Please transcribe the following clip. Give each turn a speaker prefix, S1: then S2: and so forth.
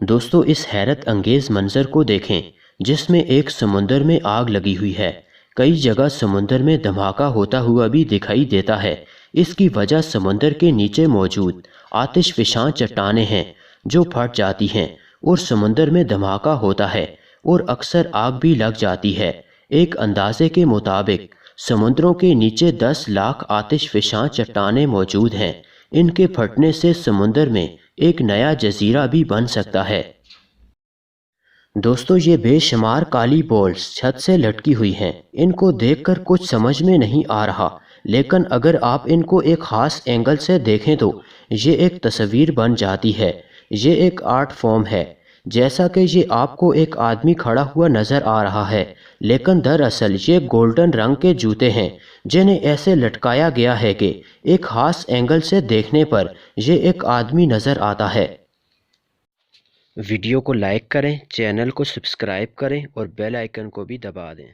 S1: دوستو اس حیرت انگیز منظر کو دیکھیں جس میں ایک سمندر میں آگ لگی ہوئی ہے۔ کئی جگہ سمندر میں دھماکہ ہوتا ہوا بھی دکھائی دیتا ہے۔ اس کی وجہ سمندر کے نیچے موجود آتش فشاں چٹانیں ہیں جو پھٹ جاتی ہیں اور سمندر میں دھماکہ ہوتا ہے اور اکثر آگ بھی لگ جاتی ہے۔ ایک اندازے کے مطابق سمندروں کے نیچے 10 لاکھ آتش فشاں چٹانیں موجود ہیں۔ ان کے پھٹنے سے سمندر میں ایک نیا جزیرہ بھی بن سکتا ہے۔ دوستو یہ بے شمار کالی بولز چھت سے لٹکی ہوئی ہیں۔ ان کو دیکھ کر کچھ سمجھ میں نہیں آ رہا، لیکن اگر آپ ان کو ایک خاص اینگل سے دیکھیں تو یہ ایک تصویر بن جاتی ہے۔ یہ ایک آرٹ فارم ہے۔ جیسا کہ یہ آپ کو ایک آدمی کھڑا ہوا نظر آ رہا ہے، لیکن دراصل یہ گولڈن رنگ کے جوتے ہیں جنہیں ایسے لٹکایا گیا ہے کہ ایک خاص اینگل سے دیکھنے پر یہ ایک آدمی نظر آتا ہے۔ ویڈیو کو لائک کریں، چینل کو سبسکرائب کریں اور بیل آئیکن کو بھی دبا دیں۔